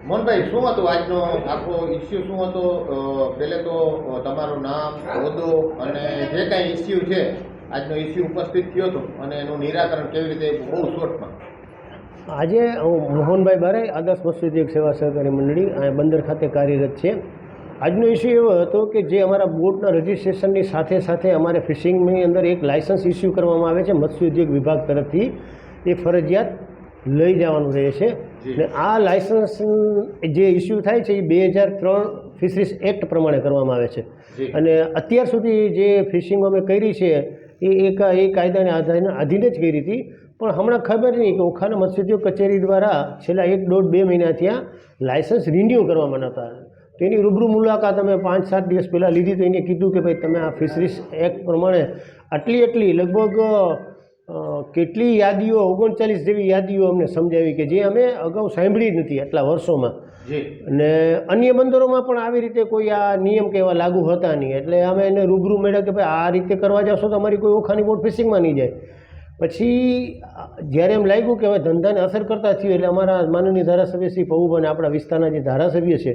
મોહનભાઈ, શું હતું આજનો આખો ઇસ્યુ? શું હતો? પહેલે તો તમારું નામ, હોદ્દો અને જે કાંઈ ઇસ્યુ છે, આજનો ઇસ્યુ ઉપસ્થિત થયો હતો અને એનું નિરાકરણ કેવી રીતે, બહુ શોર્ટમાં? આજે હું મોહનભાઈ બારાઈ, આદર્શ મત્સ્યોદ્યોગ સેવા સહકારી મંડળી અહીંયા બંદર ખાતે કાર્યરત છે. આજનો ઇસ્યુ એવો હતો કે જે અમારા બોટના રજિસ્ટ્રેશનની સાથે સાથે અમારે ફિશિંગની અંદર એક લાયસન્સ ઇસ્યુ કરવામાં આવે છે મત્સ્યોદ્યોગ વિભાગ તરફથી. એ ફરજિયાત લઈ જવાનું રહે છે. ને આ લાયસન્સ જે ઇસ્યુ થાય છે એ 2003 ફિશરીઝ એક્ટ પ્રમાણે કરવામાં આવે છે. અને અત્યાર સુધી જે ફિશિંગ અમે કરી છે એ કાયદાને આધીન જ કરી હતી. પણ હમણાં ખબર નહીં કે ઓખાના મત્સ્યોદ્યોગ કચેરી દ્વારા છેલ્લા 1.5-2 મહિના ત્યાં લાયસન્સ રિન્યૂ કરવામાં નહોતા. તો એની રૂબરૂ મુલાકાત અમે 5-7 દિવસ પહેલાં લીધી. તો એને કીધું કે ભાઈ તમે આ ફિશરીઝ એક્ટ પ્રમાણે આટલી લગભગ કેટલી યાદીઓ, 39 જેવી યાદીઓ અમને સમજાવી કે જે અમે અગાઉ સાંભળી જ નથી આટલા વર્ષોમાં. અને અન્ય બંદરોમાં પણ આવી રીતે કોઈ આ નિયમ કે એવા લાગુ હતા નહીં. એટલે અમે એને રૂબરૂ મળ્યા કે ભાઈ આ રીતે કરવા જશો તો અમારી કોઈ ઓખાની બોટ ફિશિંગમાં નહીં જાય. પછી જ્યારે એમ લાગ્યું કે હવે ધંધાને અસર કરતા થયું એટલે અમારા માનનીય ધારાસભ્ય શ્રી પવુભાઈ, આપણા વિસ્તારના જે ધારાસભ્ય છે,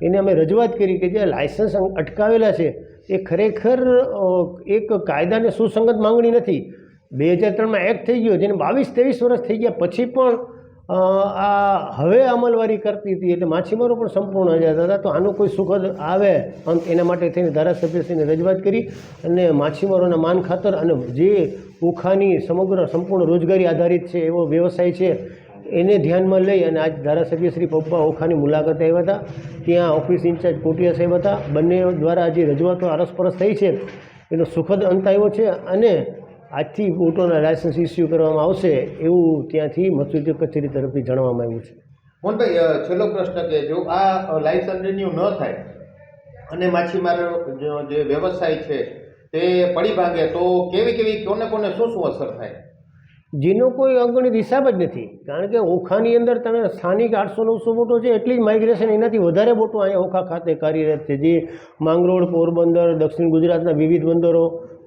એને અમે રજૂઆત કરી કે જે લાયસન્સ અટકાવેલા છે એ ખરેખર એક કાયદાને સુસંગત માંગણી નથી. 2003માં એક્ટ થઈ ગયો, જેને 22-23 વર્ષ થઈ ગયા પછી પણ આ હવે અમલવારી કરતી હતી. એટલે માછીમારો પણ સંપૂર્ણ આઝાદ હતા. તો આનો કોઈ સુખદ આવે અંત એના માટે થઈને ધારાસભ્યશ્રીને રજૂઆત કરી અને માછીમારોના માન ખાતર અને જે ઓખાની સંપૂર્ણ રોજગારી આધારિત છે એવો વ્યવસાય છે એને ધ્યાનમાં લઈ અને આજ ધારાસભ્ય શ્રી પપ્પા ઓખાની મુલાકાતે આવ્યા હતા. ત્યાં ઓફિસ ઇન્ચાર્જ કોટિયા સાહેબ હતા. બંને દ્વારા જે રજૂઆતો અરસપરસ થઈ છે એનો સુખદ અંત આવ્યો છે અને આજથી બોટોના લાયસન્સ ઇસ્યુ કરવામાં આવશે એવું ત્યાંથી મત્સ્યોદ્યોગ કચેરી તરફથી જણાવવામાં આવ્યું છે. મોહનભાઈ, છેલ્લો પ્રશ્ન કે જો આ લાયસન્સ રિન્યુ ન થાય અને માછીમારો જે વ્યવસાય છે તે પડી ભાંગે તો કોને શું અસર થાય? જેનો કોઈ અગણિત હિસાબ જ નથી. કારણ કે ઓખાની અંદર તમે સ્થાનિક 800-900 બોટો છે, એટલી જ માઇગ્રેશન, એનાથી વધારે બોટો અહીંયા ઓખા ખાતે કાર્યરત છે. જે માંગરોળ, પોરબંદર, દક્ષિણ ગુજરાતના વિવિધ બંદરો,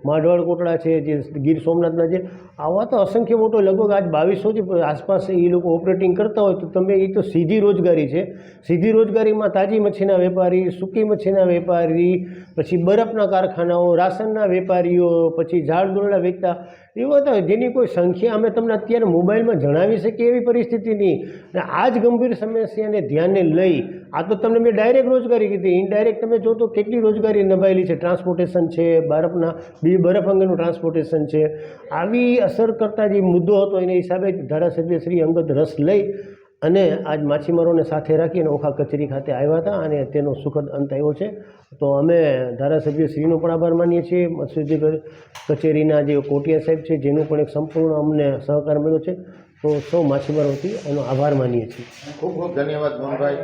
માઢવાડ કોટડા છે, જે ગીર સોમનાથના છે, આવા તો અસંખ્ય બોટો લગભગ આજ 2200 આસપાસ એ લોકો ઓપરેટિંગ કરતા હોય. તો તમે એ તો સીધી રોજગારી છે. સીધી રોજગારીમાં તાજી મચ્છીના વેપારી, સૂકી મચ્છીના વેપારી, પછી બરફના કારખાનાઓ, રાશનના વેપારીઓ, પછી ઝાડ દોરડા વેચતા, એવા તો જેની કોઈ સંખ્યા અમે તમને અત્યારે મોબાઈલમાં જણાવી શકીએ એવી પરિસ્થિતિ નહીં. અને આ જ ગંભીર સમસ્યાને ધ્યાને લઈ આ તો તમને મેં ડાયરેક્ટ રોજગારી કીધી. ઇનડાયરેક્ટ તમે જો તો કેટલી રોજગારી નભાયેલી છે. ટ્રાન્સપોર્ટેશન છે, બરફ અંગેનું ટ્રાન્સપોર્ટેશન છે. આવી અસર કરતા જે મુદ્દો હતો એના હિસાબે ધારાસભ્ય શ્રી અંગત રસ લઈ અને આજ માછીમારોને સાથે રાખી અને ઓખા કચેરી ખાતે આવ્યા હતા અને તેનો સુખદ અંત આવ્યો છે. તો અમે ધારાસભ્ય શ્રીનો પણ આભાર માનીએ છીએ. મત્સ્યોદ્યોગ કચેરીના જે કોટિયા સાહેબ છે જેનું પણ એક સંપૂર્ણ અમને સહકાર મળ્યો છે. તો સૌ માછીમારોથી એનો આભાર માનીએ છીએ. ખૂબ ખૂબ ધન્યવાદ મોહનભાઈ.